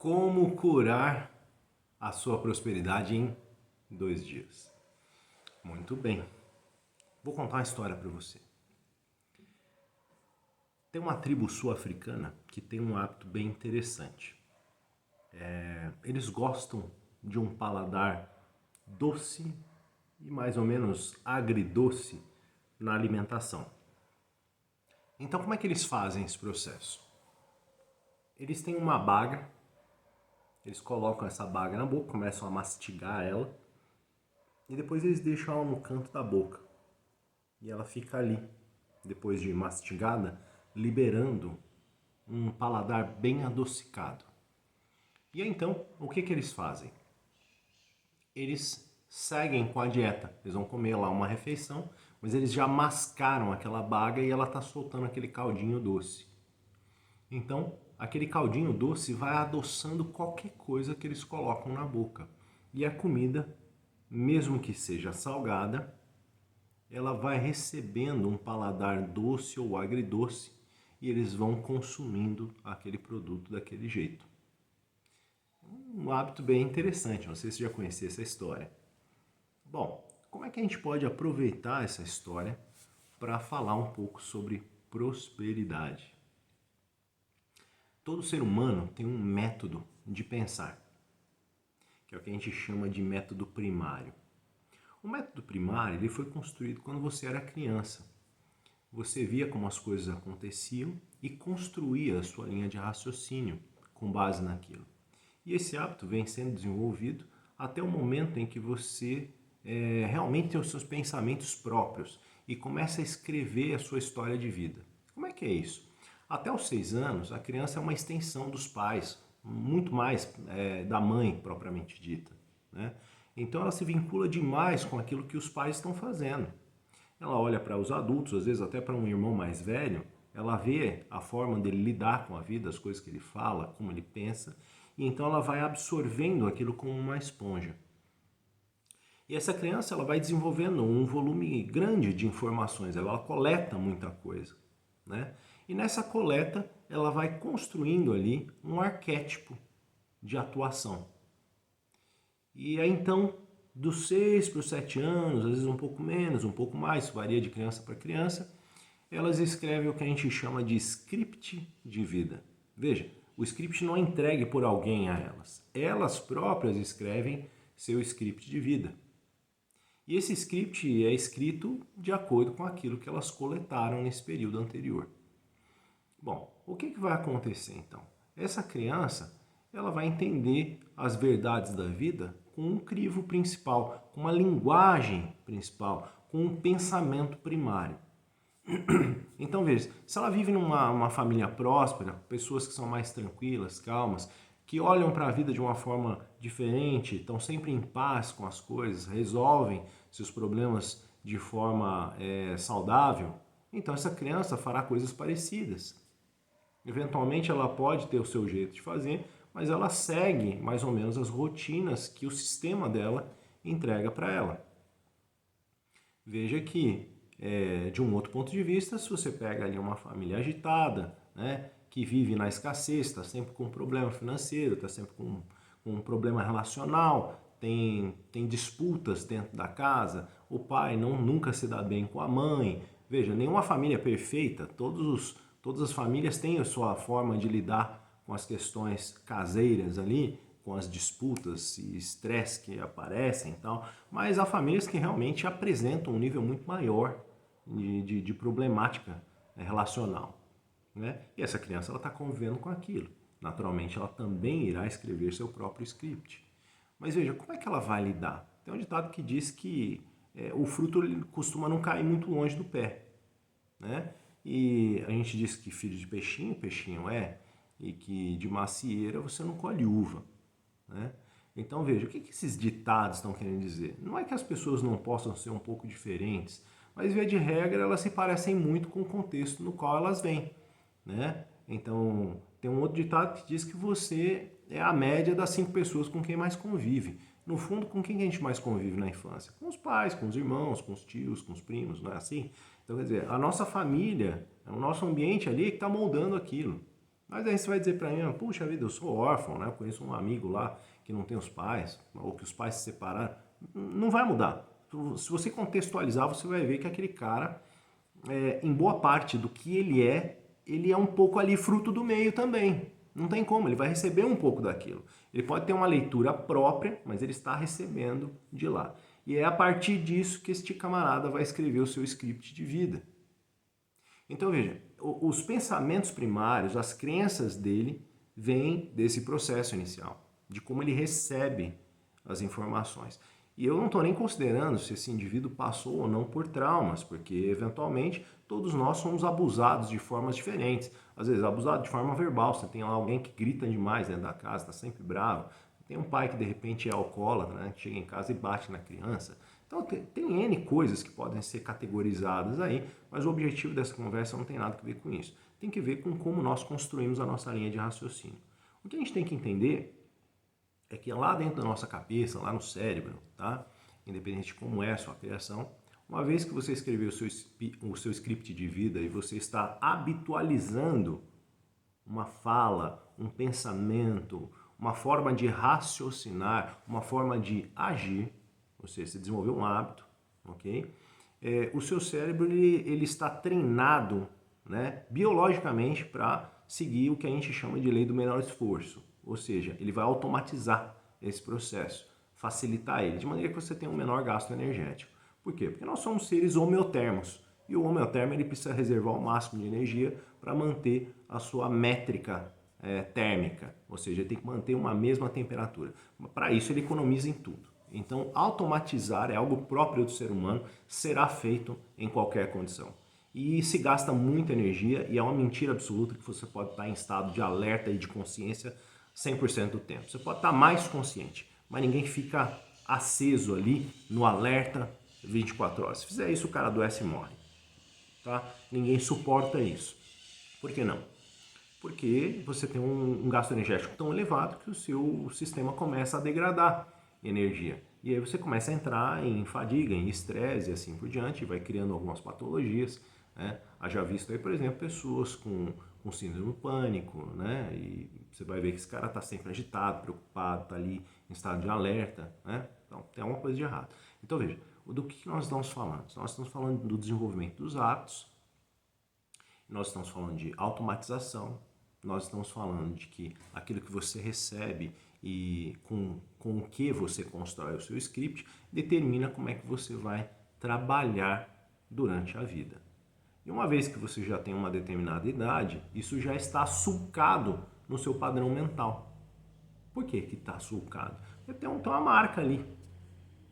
Como curar a sua prosperidade em 2 dias? Muito bem. Vou contar uma história para você. Tem uma tribo sul-africana que tem um hábito bem interessante. Eles gostam de um paladar doce e mais ou menos agridoce na alimentação. Então, como é que eles fazem esse processo? Eles têm uma baga, eles colocam essa baga na boca, começam a mastigar ela e depois eles deixam ela no canto da boca. E ela fica ali, depois de mastigada, liberando um paladar bem adocicado. E aí, então, o que eles fazem? Eles seguem com a dieta. Eles vão comer lá uma refeição, mas eles já mascaram aquela baga e ela está soltando aquele caldinho doce. Então, aquele caldinho doce vai adoçando qualquer coisa que eles colocam na boca. E a comida, mesmo que seja salgada, ela vai recebendo um paladar doce ou agridoce e eles vão consumindo aquele produto daquele jeito. Um hábito bem interessante, não sei se você já conhecia essa história. Bom, como é que a gente pode aproveitar essa história para falar um pouco sobre prosperidade? Todo ser humano tem um método de pensar, que é o que a gente chama de método primário. O método primário ele foi construído quando você era criança. Você via como as coisas aconteciam e construía a sua linha de raciocínio com base naquilo. E esse hábito vem sendo desenvolvido até o momento em que você realmente tem os seus pensamentos próprios e começa a escrever a sua história de vida. Como é que é isso? Até os 6 anos, a criança é uma extensão dos pais, muito mais da mãe propriamente dita, né? Então ela se vincula demais com aquilo que os pais estão fazendo. Ela olha para os adultos, às vezes até para um irmão mais velho, ela vê a forma dele lidar com a vida, as coisas que ele fala, como ele pensa, e então ela vai absorvendo aquilo como uma esponja. E essa criança ela vai desenvolvendo um volume grande de informações, ela coleta muita coisa, né? E nessa coleta ela vai construindo ali um arquétipo de atuação. E aí então, dos 6 para os 7 anos, às vezes um pouco menos, um pouco mais, varia de criança para criança, elas escrevem o que a gente chama de script de vida. Veja, o script não é entregue por alguém a elas. Elas próprias escrevem seu script de vida. E esse script é escrito de acordo com aquilo que elas coletaram nesse período anterior. Bom, o que vai acontecer então? Essa criança ela vai entender as verdades da vida com um crivo principal, com uma linguagem principal, com um pensamento primário. Então veja, se ela vive numa família próspera, pessoas que são mais tranquilas, calmas, que olham para a vida de uma forma diferente, estão sempre em paz com as coisas, resolvem seus problemas de forma saudável, então essa criança fará coisas parecidas. Eventualmente ela pode ter o seu jeito de fazer, mas ela segue mais ou menos as rotinas que o sistema dela entrega para ela. Veja que, de um outro ponto de vista, se você pega ali uma família agitada, né, que vive na escassez, está sempre com um problema financeiro, está sempre com um problema relacional, tem disputas dentro da casa, o pai nunca se dá bem com a mãe. Veja, nenhuma família é perfeita, todas as famílias têm a sua forma de lidar com as questões caseiras ali, com as disputas e estresse que aparecem e tal, mas há famílias que realmente apresentam um nível muito maior de problemática relacional, né? E essa criança ela está convivendo com aquilo. Naturalmente ela também irá escrever seu próprio script. Mas veja, como é que ela vai lidar? Tem um ditado que diz que o fruto costuma não cair muito longe do pé, né? E a gente diz que filho de peixinho, peixinho é, e que de macieira você não colhe uva, né? Então veja, o que esses ditados estão querendo dizer? Não é que as pessoas não possam ser um pouco diferentes, mas via de regra elas se parecem muito com o contexto no qual elas vêm, né? Então tem um outro ditado que diz que você é a média das 5 pessoas com quem mais convive. No fundo, com quem a gente mais convive na infância? Com os pais, com os irmãos, com os tios, com os primos, não é assim? Então, quer dizer, a nossa família, o nosso ambiente ali que está moldando aquilo. Mas aí você vai dizer para mim, puxa vida, eu sou órfão, né? Eu conheço um amigo lá que não tem os pais, ou que os pais se separaram. Não vai mudar. Se você contextualizar, você vai ver que aquele cara, em boa parte do que ele é um pouco ali fruto do meio também. Não tem como, ele vai receber um pouco daquilo. Ele pode ter uma leitura própria, mas ele está recebendo de lá. E é a partir disso que este camarada vai escrever o seu script de vida. Então veja, os pensamentos primários, as crenças dele, vêm desse processo inicial, de como ele recebe as informações. E eu não estou nem considerando se esse indivíduo passou ou não por traumas, porque eventualmente todos nós somos abusados de formas diferentes. Às vezes abusado de forma verbal, você tem lá alguém que grita demais dentro da casa, está sempre bravo. Tem um pai que de repente é alcoólatra, né, que chega em casa e bate na criança. Então tem N coisas que podem ser categorizadas aí, mas o objetivo dessa conversa não tem nada a ver com isso. Tem que ver com como nós construímos a nossa linha de raciocínio. O que a gente tem que entender é que lá dentro da nossa cabeça, lá no cérebro, tá? Independente de como é a sua criação, uma vez que você escreveu o seu script de vida e você está habitualizando uma fala, um pensamento, uma forma de raciocinar, uma forma de agir, ou seja, você desenvolveu um hábito, ok? O seu cérebro ele está treinado, né, biologicamente para seguir o que a gente chama de lei do menor esforço. Ou seja, ele vai automatizar esse processo, facilitar ele, de maneira que você tenha um menor gasto energético. Por quê? Porque nós somos seres homeotermos. E o homeotermo ele precisa reservar o máximo de energia para manter a sua métrica térmica. Ou seja, ele tem que manter uma mesma temperatura. Para isso ele economiza em tudo. Então, automatizar é algo próprio do ser humano, será feito em qualquer condição. E se gasta muita energia e é uma mentira absoluta que você pode estar em estado de alerta e de consciência 100% do tempo. Você pode estar mais consciente, mas ninguém fica aceso ali no alerta 24 horas. Se fizer isso, o cara adoece e morre. Tá? Ninguém suporta isso. Por que não? Porque você tem um gasto energético tão elevado que o seu sistema começa a degradar energia. E aí você começa a entrar em fadiga, em estresse e assim por diante, e vai criando algumas patologias. Né? Haja visto aí, por exemplo, pessoas com síndrome do pânico, né? E você vai ver que esse cara está sempre agitado, preocupado, está ali em estado de alerta, né? Então tem alguma coisa de errado. Então veja, do que nós estamos falando? Nós estamos falando do desenvolvimento dos hábitos, nós estamos falando de automatização, nós estamos falando de que aquilo que você recebe e com o que você constrói o seu script determina como é que você vai trabalhar durante a vida. E uma vez que você já tem uma determinada idade, isso já está sulcado no seu padrão mental. Por que que está sulcado? Porque tem uma marca ali,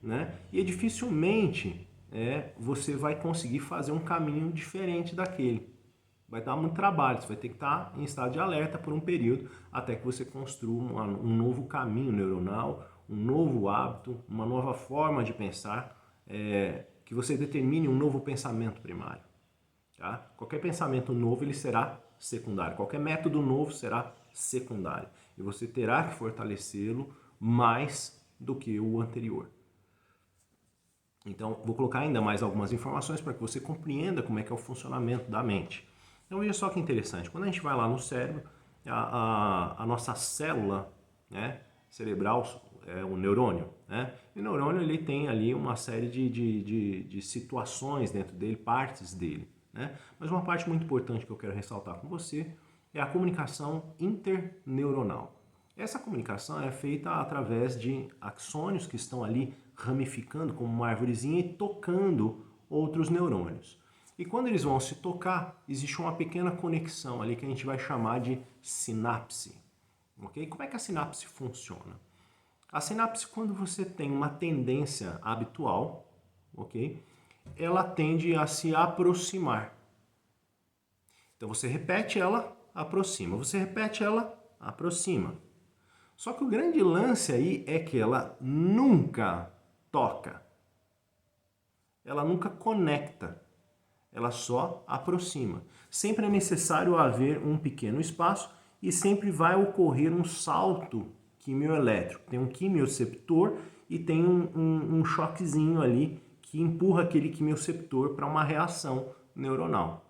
né? E dificilmente você vai conseguir fazer um caminho diferente daquele. Vai dar muito trabalho, você vai ter que estar em estado de alerta por um período até que você construa um novo caminho neuronal, um novo hábito, uma nova forma de pensar, que você determine um novo pensamento primário. Tá? Qualquer pensamento novo ele será secundário, qualquer método novo será secundário e você terá que fortalecê-lo mais do que o anterior. Então, vou colocar ainda mais algumas informações para que você compreenda como é que é o funcionamento da mente. Então, veja só que interessante. Quando a gente vai lá no cérebro, a nossa célula, né, cerebral é o neurônio. Né? E o neurônio ele tem ali uma série de situações dentro dele, partes dele. Né? Mas uma parte muito importante que eu quero ressaltar com você é a comunicação interneuronal. Essa comunicação é feita através de axônios que estão ali ramificando como uma árvorezinha e tocando outros neurônios. E quando eles vão se tocar, existe uma pequena conexão ali que a gente vai chamar de sinapse. Okay? Como é que a sinapse funciona? A sinapse, quando você tem uma tendência habitual, ok? Ela tende a se aproximar. Então você repete, ela aproxima. Você repete, ela aproxima. Só que o grande lance aí é que ela nunca toca. Ela nunca conecta. Ela só aproxima. Sempre é necessário haver um pequeno espaço e sempre vai ocorrer um salto quimioelétrico. Tem um quimioceptor e tem um choquezinho ali que empurra aquele quimioceptor para uma reação neuronal.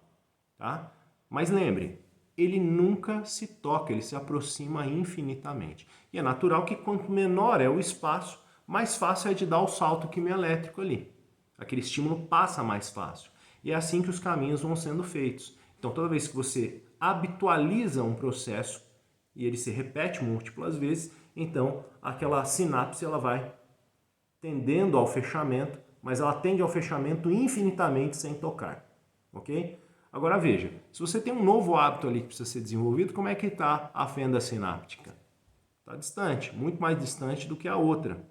Tá? Mas lembre, ele nunca se toca, ele se aproxima infinitamente. E é natural que quanto menor é o espaço, mais fácil é de dar o salto quimioelétrico ali. Aquele estímulo passa mais fácil. E é assim que os caminhos vão sendo feitos. Então, toda vez que você habitualiza um processo e ele se repete múltiplas vezes, então aquela sinapse ela vai tendendo ao fechamento, mas ela tende ao fechamento infinitamente sem tocar, ok? Agora veja, se você tem um novo hábito ali que precisa ser desenvolvido, como é que está a fenda sináptica? Está distante, muito mais distante do que a outra,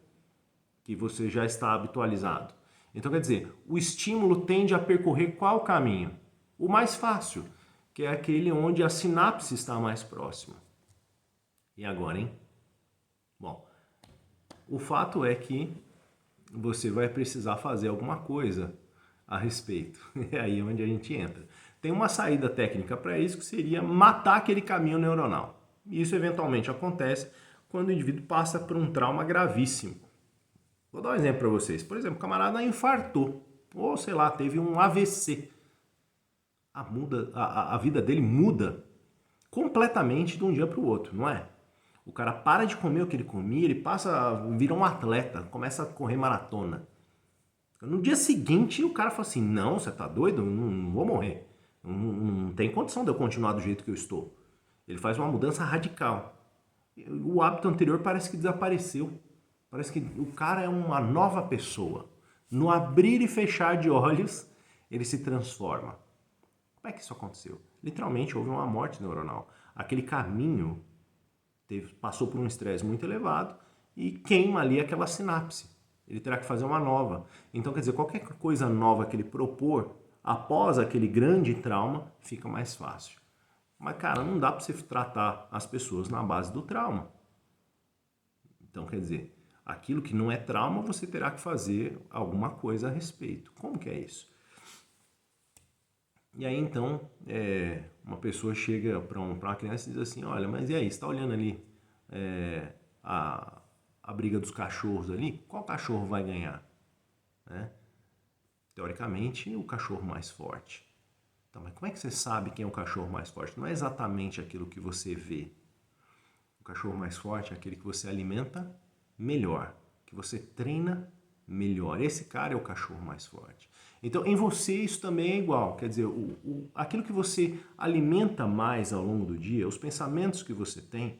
que você já está habitualizado. Então quer dizer, o estímulo tende a percorrer qual caminho? O mais fácil, que é aquele onde a sinapse está mais próxima. E agora, hein? Bom, o fato é que você vai precisar fazer alguma coisa a respeito. É aí onde a gente entra. Tem uma saída técnica para isso que seria matar aquele caminho neuronal. Isso eventualmente acontece quando o indivíduo passa por um trauma gravíssimo. Vou dar um exemplo para vocês. Por exemplo, o camarada infartou, ou sei lá, teve um AVC. A vida dele muda completamente de um dia para o outro, não é? O cara para de comer o que ele comia, ele vira um atleta, começa a correr maratona. No dia seguinte, o cara fala assim, não, você tá doido? Não vou morrer. Não tem condição de eu continuar do jeito que eu estou. Ele faz uma mudança radical. O hábito anterior parece que desapareceu. Parece que o cara é uma nova pessoa. No abrir e fechar de olhos, ele se transforma. Como é que isso aconteceu? Literalmente houve uma morte neuronal. Aquele caminho passou por um estresse muito elevado e queima ali aquela sinapse. Ele terá que fazer uma nova. Então, quer dizer, qualquer coisa nova que ele propor após aquele grande trauma, fica mais fácil. Mas, cara, não dá para você tratar as pessoas na base do trauma. Então, quer dizer, aquilo que não é trauma, você terá que fazer alguma coisa a respeito. Como que é isso? E aí, então, uma pessoa chega para uma criança e diz assim, olha, mas e aí, você está olhando ali a briga dos cachorros ali? Qual cachorro vai ganhar? Né? Teoricamente, o cachorro mais forte. Então, mas como é que você sabe quem é o cachorro mais forte? Não é exatamente aquilo que você vê. O cachorro mais forte é aquele que você alimenta melhor, que você treina melhor. Esse cara é o cachorro mais forte. Então, em você isso também é igual. Quer dizer, aquilo que você alimenta mais ao longo do dia, os pensamentos que você tem,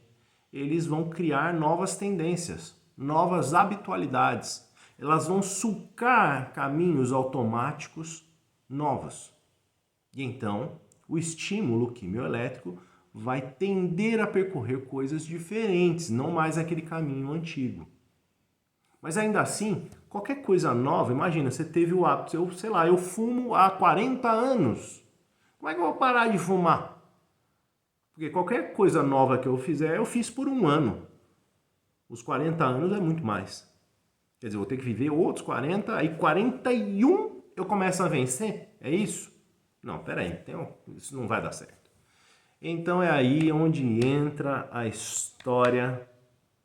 eles vão criar novas tendências, novas habitualidades. Elas vão sulcar caminhos automáticos novos. E então, o estímulo quimioelétrico vai tender a percorrer coisas diferentes, não mais aquele caminho antigo. Mas ainda assim, qualquer coisa nova, imagina, você teve o hábito, eu fumo há 40 anos. Como é que eu vou parar de fumar? Porque qualquer coisa nova que eu fizer, eu fiz por um ano. Os 40 anos é muito mais. Quer dizer, eu vou ter que viver outros 40, aí 41 eu começo a vencer? É isso? Não, peraí, isso não vai dar certo. Então é aí onde entra a história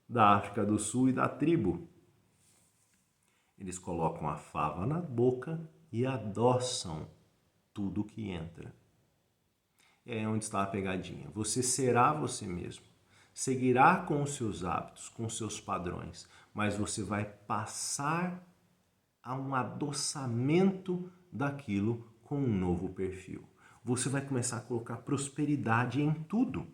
da África do Sul e da tribo. Eles colocam a fava na boca e adoçam tudo que entra. É onde está a pegadinha. Você será você mesmo. Seguirá com os seus hábitos, com os seus padrões, mas você vai passar a um adoçamento daquilo com um novo perfil. Você vai começar a colocar prosperidade em tudo.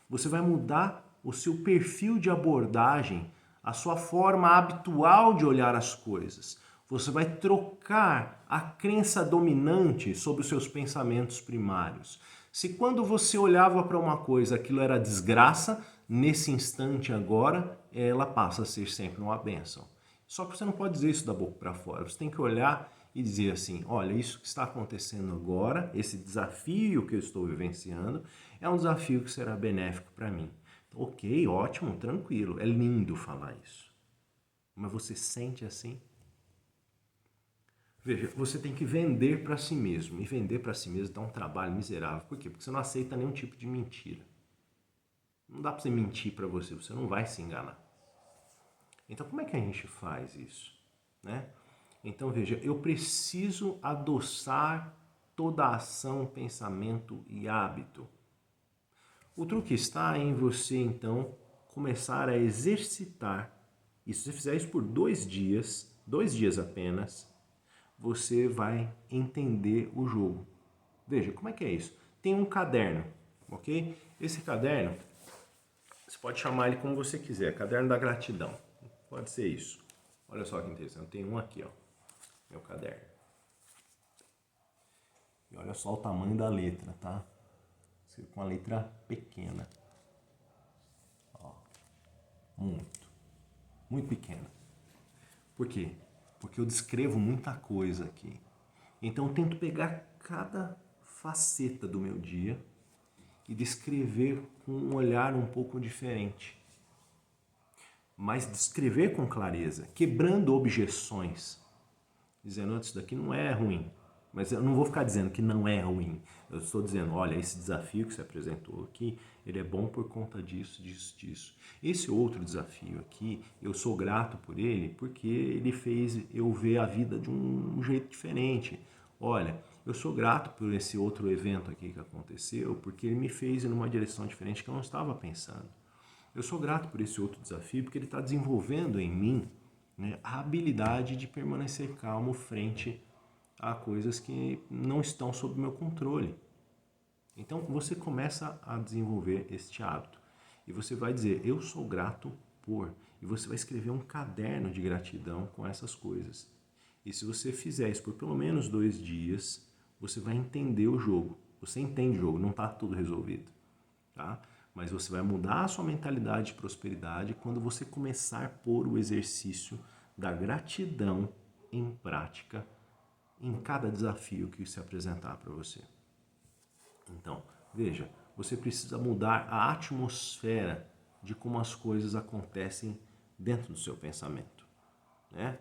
Você vai mudar o seu perfil de abordagem, a sua forma habitual de olhar as coisas. Você vai trocar a crença dominante sobre os seus pensamentos primários. Se quando você olhava para uma coisa aquilo era desgraça, nesse instante agora, ela passa a ser sempre uma bênção. Só que você não pode dizer isso da boca para fora. Você tem que olhar e dizer assim, olha, isso que está acontecendo agora, esse desafio que eu estou vivenciando, é um desafio que será benéfico para mim. Ok, ótimo, tranquilo, é lindo falar isso. Mas você sente assim? Veja, você tem que vender para si mesmo. E vender para si mesmo dá um trabalho miserável. Por quê? Porque você não aceita nenhum tipo de mentira. Não dá para você mentir para você não vai se enganar. Então, como é que a gente faz isso? Né? Então, veja, eu preciso adoçar toda a ação, pensamento e hábito. O truque está em você, então, começar a exercitar. E se você fizer isso por 2 dias apenas, você vai entender o jogo. Veja, como é que é isso? Tem um caderno, ok? Esse caderno, você pode chamar ele como você quiser, caderno da gratidão. Pode ser isso. Olha só que interessante, tem um aqui, ó, meu caderno. E olha só o tamanho da letra, tá? Com a letra pequena. Ó, muito pequena. Por quê? Porque eu descrevo muita coisa aqui. Então eu tento pegar cada faceta do meu dia e descrever com um olhar um pouco diferente. Mas descrever com clareza, quebrando objeções, dizendo, isso daqui não é ruim. Mas eu não vou ficar dizendo que não é ruim. Eu estou dizendo, olha, esse desafio que você apresentou aqui, ele é bom por conta disso, disso, disso. Esse outro desafio aqui, eu sou grato por ele porque ele fez eu ver a vida de um jeito diferente. Olha, eu sou grato por esse outro evento aqui que aconteceu porque ele me fez ir numa direção diferente que eu não estava pensando. Eu sou grato por esse outro desafio porque ele está desenvolvendo em mim, né, a habilidade de permanecer calmo frente a coisas que não estão sob meu controle. Então você começa a desenvolver este hábito e você vai dizer, eu sou grato por, e você vai escrever um caderno de gratidão com essas coisas. E se você fizer isso por pelo menos 2 dias, você vai entender o jogo. Você entende o jogo, não está tudo resolvido, tá? Mas você vai mudar a sua mentalidade de prosperidade quando você começar a pôr o exercício da gratidão em prática em cada desafio que se apresentar para você. Então, veja, você precisa mudar a atmosfera de como as coisas acontecem dentro do seu pensamento, né?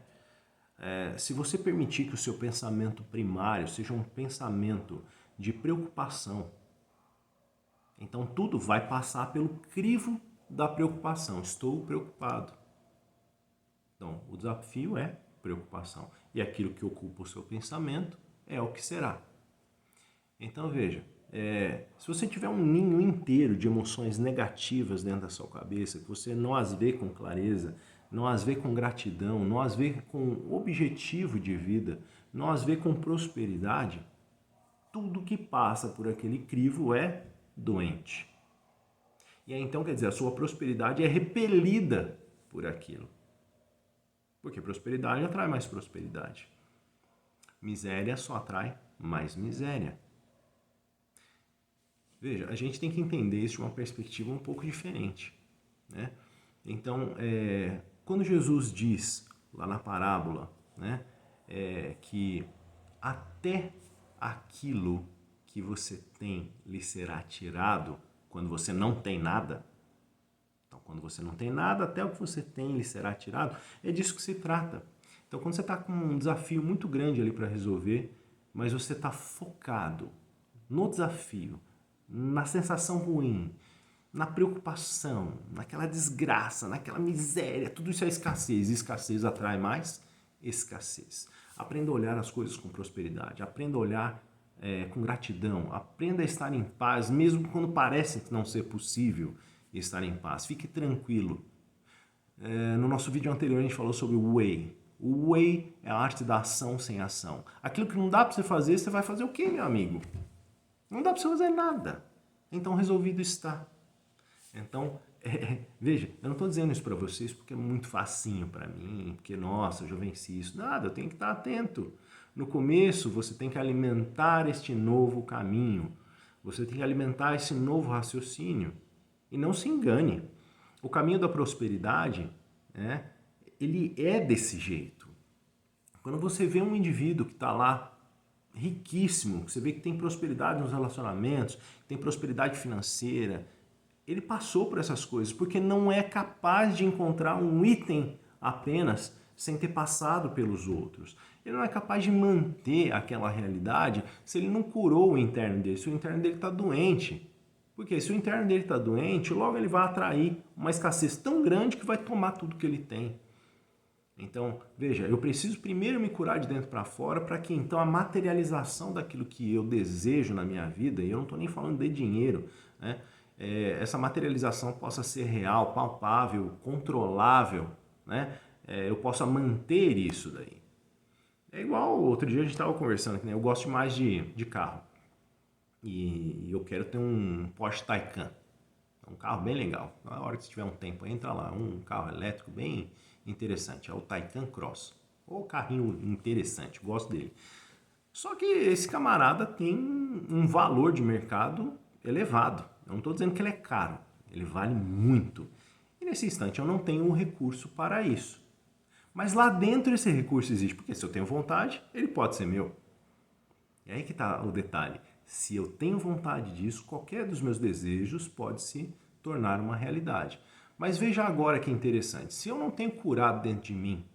Se você permitir que o seu pensamento primário seja um pensamento de preocupação, então tudo vai passar pelo crivo da preocupação. Estou preocupado. Então, o desafio é preocupação. E aquilo que ocupa o seu pensamento é o que será. Então, veja, se você tiver um ninho inteiro de emoções negativas dentro da sua cabeça, que você não as vê com clareza, não as vê com gratidão, não as vê com objetivo de vida, não as vê com prosperidade, tudo que passa por aquele crivo é doente. E aí, então, quer dizer, a sua prosperidade é repelida por aquilo. Porque prosperidade atrai mais prosperidade. Miséria só atrai mais miséria. Veja, a gente tem que entender isso de uma perspectiva um pouco diferente, né? Então, quando Jesus diz, lá na parábola, né, que até aquilo que você tem lhe será tirado quando você não tem nada, então quando você não tem nada, até o que você tem lhe será tirado, é disso que se trata. Então, quando você está com um desafio muito grande ali para resolver, mas você está focado no desafio, na sensação ruim, na preocupação, naquela desgraça, naquela miséria, tudo isso é escassez. E escassez atrai mais escassez. Aprenda a olhar as coisas com prosperidade, aprenda a olhar com gratidão, aprenda a estar em paz, mesmo quando parece não ser possível estar em paz. Fique tranquilo. No nosso vídeo anterior a gente falou sobre o Wei. O Wei é a arte da ação sem ação. Aquilo que não dá para você fazer, você vai fazer o quê, meu amigo? Não dá para você fazer nada. Então resolvido está. Então, veja, eu não estou dizendo isso para vocês porque é muito facinho para mim, porque, nossa, eu já venci isso. Nada, eu tenho que estar atento. No começo, você tem que alimentar este novo caminho. Você tem que alimentar esse novo raciocínio. E não se engane. O caminho da prosperidade, né, ele é desse jeito. Quando você vê um indivíduo que está lá, riquíssimo, você vê que tem prosperidade nos relacionamentos, tem prosperidade financeira, ele passou por essas coisas porque não é capaz de encontrar um item apenas sem ter passado pelos outros. Ele não é capaz de manter aquela realidade se ele não curou o interno dele, se o interno dele está doente. Porque se o interno dele está doente, logo ele vai atrair uma escassez tão grande que vai tomar tudo que ele tem. Então, veja, eu preciso primeiro me curar de dentro para fora para que então a materialização daquilo que eu desejo na minha vida, e eu não estou nem falando de dinheiro, né? essa materialização possa ser real, palpável, controlável, né? Eu possa manter isso daí. É igual, outro dia a gente estava conversando, né? Eu gosto mais de carro. E eu quero ter um Porsche Taycan. É um carro bem legal. Na hora que você tiver um tempo, entra lá. Um carro elétrico bem interessante. É o Taycan Cross. Ou carrinho interessante, gosto dele. Só que esse camarada tem um valor de mercado elevado. Eu não estou dizendo que ele é caro. Ele vale muito. E nesse instante eu não tenho um recurso para isso. Mas lá dentro esse recurso existe. Porque se eu tenho vontade, ele pode ser meu. E aí que está o detalhe. Se eu tenho vontade disso, qualquer dos meus desejos pode se tornar uma realidade. Mas veja agora que interessante. Se eu não tenho curado dentro de mim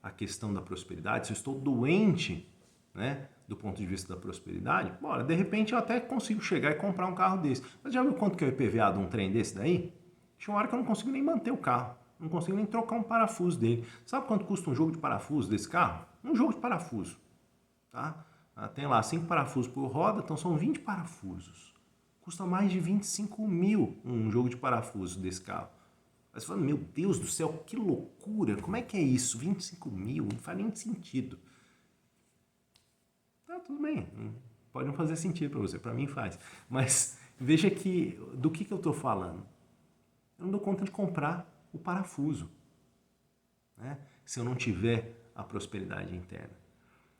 a questão da prosperidade, se eu estou doente, né, do ponto de vista da prosperidade, bora, de repente eu até consigo chegar e comprar um carro desse. Mas já viu quanto que é o IPVA de um trem desse daí? Tinha uma hora que eu não consigo nem manter o carro. Não consigo nem trocar um parafuso dele. Sabe quanto custa um jogo de parafuso desse carro? Um jogo de parafuso. Tá? Tem lá 5 parafusos por roda, então são 20 parafusos. Custa mais de 25 mil um jogo de parafusos desse carro. Aí você fala, meu Deus do céu, que loucura, como é que é isso? 25 mil, não faz nem sentido. Tá, tudo bem, pode não fazer sentido para você, para mim faz. Mas veja que, do que eu estou falando? Eu não dou conta de comprar o parafuso, né? Se eu não tiver a prosperidade interna.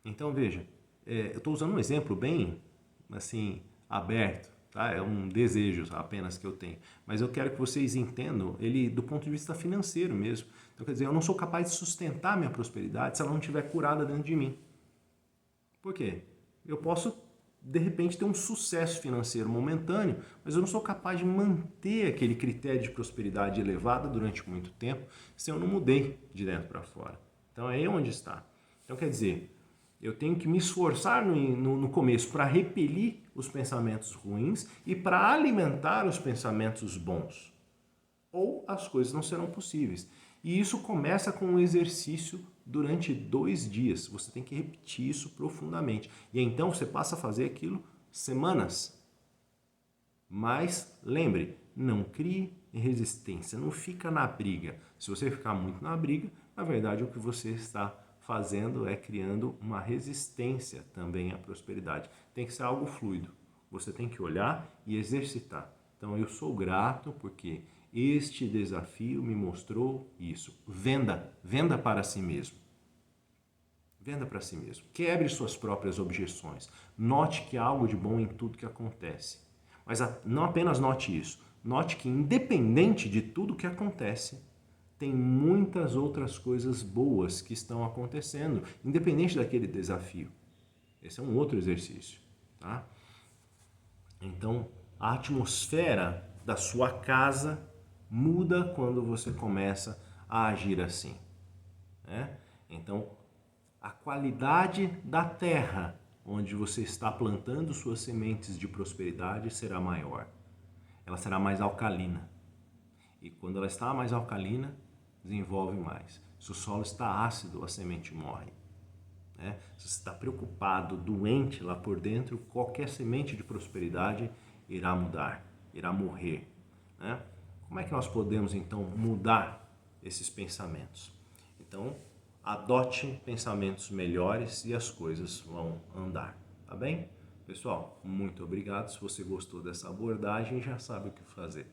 Então veja, eu estou usando um exemplo bem assim aberto, tá? É um desejo apenas que eu tenho, mas eu quero que vocês entendam ele do ponto de vista financeiro mesmo. Então quer dizer, eu não sou capaz de sustentar minha prosperidade se ela não estiver curada dentro de mim. Por quê? Eu posso de repente ter um sucesso financeiro momentâneo, mas eu não sou capaz de manter aquele critério de prosperidade elevada durante muito tempo se eu não mudei de dentro para fora. Então é aí onde está. Então quer dizer, eu tenho que me esforçar no começo para repelir os pensamentos ruins e para alimentar os pensamentos bons. Ou as coisas não serão possíveis. E isso começa com um exercício durante 2 dias. Você tem que repetir isso profundamente. E então você passa a fazer aquilo semanas. Mas lembre, não crie resistência, não fica na briga. Se você ficar muito na briga, na verdade o que você está fazendo é criando uma resistência também à prosperidade. Tem que ser algo fluido. Você tem que olhar e exercitar. Então eu sou grato porque este desafio me mostrou isso. Venda para si mesmo. Venda para si mesmo. Quebre suas próprias objeções. Note que há algo de bom em tudo que acontece. Mas não apenas note isso. Note que independente de tudo que acontece, tem muitas outras coisas boas que estão acontecendo, independente daquele desafio. Esse é um outro exercício, tá? Então, a atmosfera da sua casa muda quando você começa a agir assim, né? Então, a qualidade da terra onde você está plantando suas sementes de prosperidade será maior. Ela será mais alcalina. E quando ela está mais alcalina, desenvolve mais. Se o solo está ácido, a semente morre. Né? Se você está preocupado, doente lá por dentro, qualquer semente de prosperidade irá mudar, irá morrer. Né? Como é que nós podemos então mudar esses pensamentos? Então, adote pensamentos melhores e as coisas vão andar, tá bem? Pessoal, muito obrigado. Se você gostou dessa abordagem, já sabe o que fazer.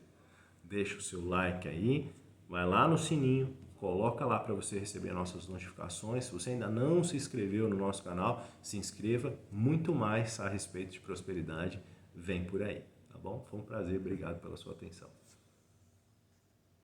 Deixa o seu like aí, vai lá no sininho, coloca lá para você receber nossas notificações. Se você ainda não se inscreveu no nosso canal, se inscreva. Muito mais a respeito de prosperidade vem por aí, tá bom? Foi um prazer, obrigado pela sua atenção.